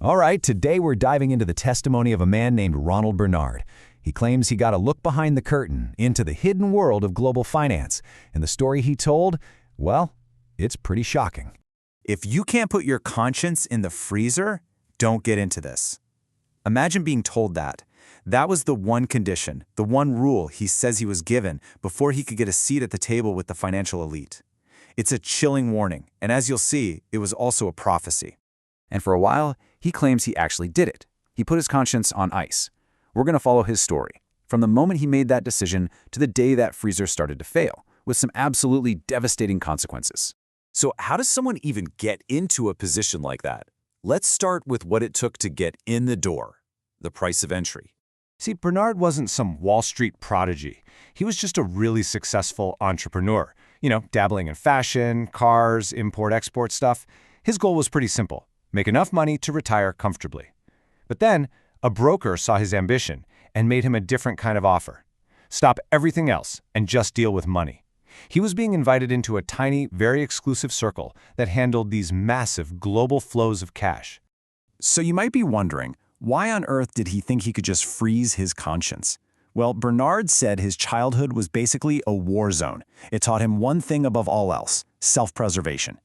All right, today we're diving into the testimony of a man named Ronald Bernard. He claims he got a look behind the curtain into the hidden world of global finance, and the story he told, well, it's pretty shocking. If you can't put your conscience in the freezer, don't get into this. Imagine being told that. That was the one condition, the one rule he says he was given before he could get a seat at the table with the financial elite. It's a chilling warning, and as you'll see, it was also a prophecy. And for a while, he claims he actually did it. He put his conscience on ice. We're going to follow his story, from the moment he made that decision to the day that freezer started to fail, with some absolutely devastating consequences. So how does someone even get into a position like that? Let's start with what it took to get in the door, the price of entry. See, Bernard wasn't some Wall Street prodigy. He was just a really successful entrepreneur, dabbling in fashion, cars, import-export stuff. His goal was pretty simple: make enough money to retire comfortably. But then, a broker saw his ambition and made him a different kind of offer. Stop everything else and just deal with money. He was being invited into a tiny, very exclusive circle that handled these massive global flows of cash. So you might be wondering, why on earth did he think he could just freeze his conscience? Well, Bernard said his childhood was basically a war zone. It taught him one thing above all else: self-preservation.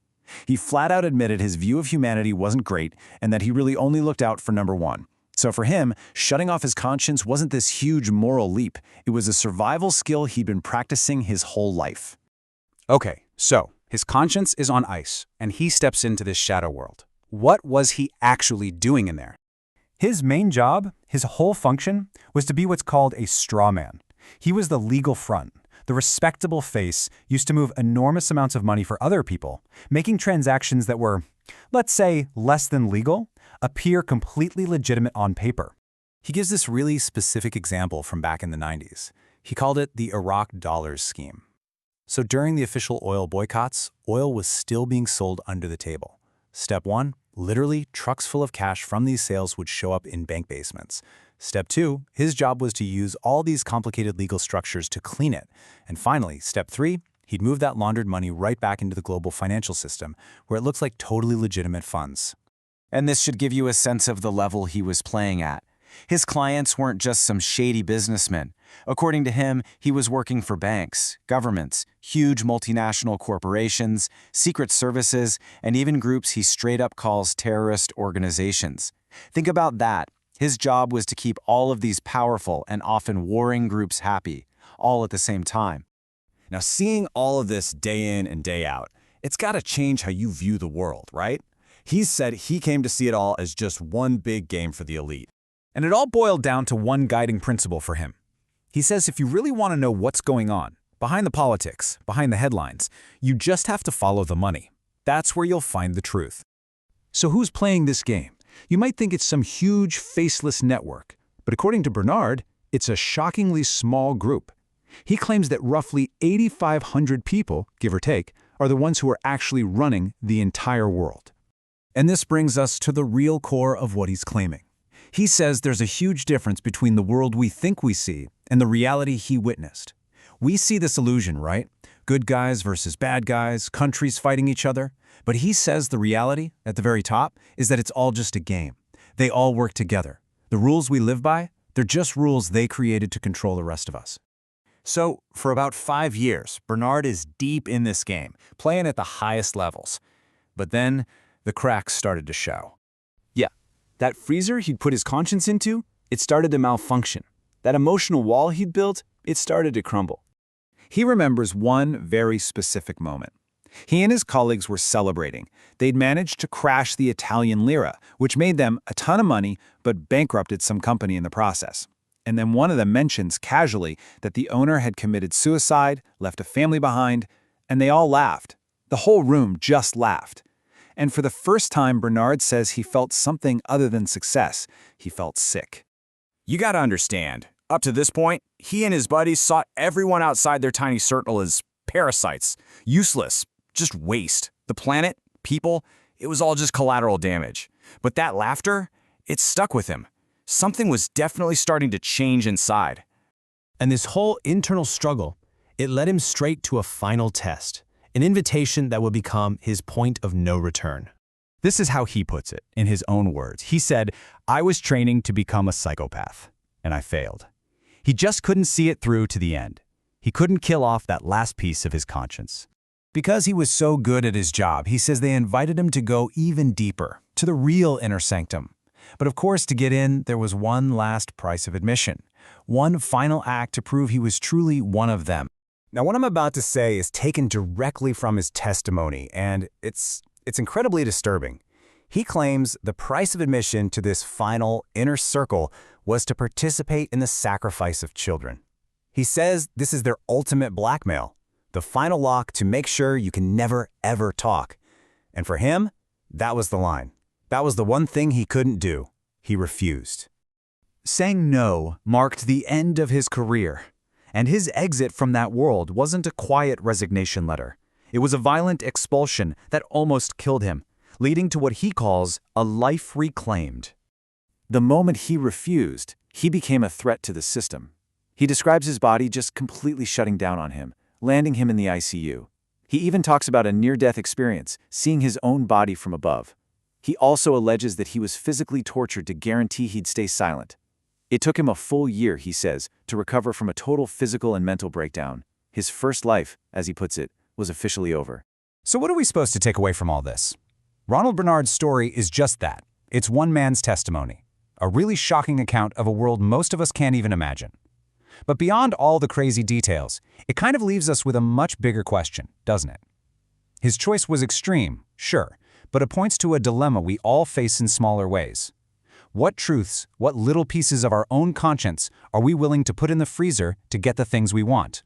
He flat out admitted his view of humanity wasn't great and that he really only looked out for number one. So for him, shutting off his conscience wasn't this huge moral leap. It was a survival skill he'd been practicing his whole life. Okay, so his conscience is on ice, and he steps into this shadow world. What was he actually doing in there? His main job, his whole function, was to be what's called a straw man. He was the legal front, the respectable face used to move enormous amounts of money for other people, making transactions that were, let's say, less than legal, appear completely legitimate on paper. He gives this really specific example from back in the 90s. He called it the Iraq Dollars scheme. So during the official oil boycotts, oil was still being sold under the table. Step 1, literally trucks full of cash from these sales would show up in bank basements. Step 2, his job was to use all these complicated legal structures to clean it. And finally, Step 3, he'd move that laundered money right back into the global financial system, where it looks like totally legitimate funds. And this should give you a sense of the level he was playing at. His clients weren't just some shady businessmen. According to him, he was working for banks, governments, huge multinational corporations, secret services, and even groups he straight up calls terrorist organizations. Think about that. His job was to keep all of these powerful and often warring groups happy, all at the same time. Now, seeing all of this day in and day out, it's got to change how you view the world, right? He's said he came to see it all as just one big game for the elite. And it all boiled down to one guiding principle for him. He says if you really want to know what's going on, behind the politics, behind the headlines, you just have to follow the money. That's where you'll find the truth. So who's playing this game? You might think it's some huge, faceless network, but according to Bernard, it's a shockingly small group. He claims that roughly 8,500 people, give or take, are the ones who are actually running the entire world. And this brings us to the real core of what he's claiming. He says there's a huge difference between the world we think we see and the reality he witnessed. We see this illusion, right? Good guys versus bad guys, countries fighting each other. But he says the reality, at the very top, is that it's all just a game. They all work together. The rules we live by, they're just rules they created to control the rest of us. So, for about 5 years, Bernard is deep in this game, playing at the highest levels. But then, the cracks started to show. Yeah, that freezer he'd put his conscience into, it started to malfunction. That emotional wall he'd built, it started to crumble. He remembers one very specific moment. He and his colleagues were celebrating. They'd managed to crash the Italian lira, which made them a ton of money but bankrupted some company in the process. And then one of them mentions casually that the owner had committed suicide, left a family behind, and they all laughed. The whole room just laughed. And for the first time, Bernard says he felt something other than success. He felt sick. You got to understand, up to this point, he and his buddies saw everyone outside their tiny circle as parasites, useless, just waste. The planet, people, it was all just collateral damage. But that laughter, it stuck with him. Something was definitely starting to change inside. And this whole internal struggle, it led him straight to a final test, an invitation that would become his point of no return. This is how he puts it, in his own words. He said, "I was training to become a psychopath, and I failed." He just couldn't see it through to the end. He couldn't kill off that last piece of his conscience. Because he was so good at his job, he says they invited him to go even deeper, to the real inner sanctum. But of course, to get in, there was one last price of admission, one final act to prove he was truly one of them. Now, what I'm about to say is taken directly from his testimony, and it's incredibly disturbing. He claims the price of admission to this final inner circle was to participate in the sacrifice of children. He says this is their ultimate blackmail, the final lock to make sure you can never, ever talk. And for him, that was the line. That was the one thing he couldn't do. He refused. Saying no marked the end of his career, and his exit from that world wasn't a quiet resignation letter. It was a violent expulsion that almost killed him, leading to what he calls a life reclaimed. The moment he refused, he became a threat to the system. He describes his body just completely shutting down on him, landing him in the ICU. He even talks about a near-death experience, seeing his own body from above. He also alleges that he was physically tortured to guarantee he'd stay silent. It took him a full year, he says, to recover from a total physical and mental breakdown. His first life, as he puts it, was officially over. So what are we supposed to take away from all this? Ronald Bernard's story is just that. It's one man's testimony, a really shocking account of a world most of us can't even imagine. But beyond all the crazy details, it kind of leaves us with a much bigger question, doesn't it? His choice was extreme, sure, but it points to a dilemma we all face in smaller ways. What truths, what little pieces of our own conscience are we willing to put in the freezer to get the things we want?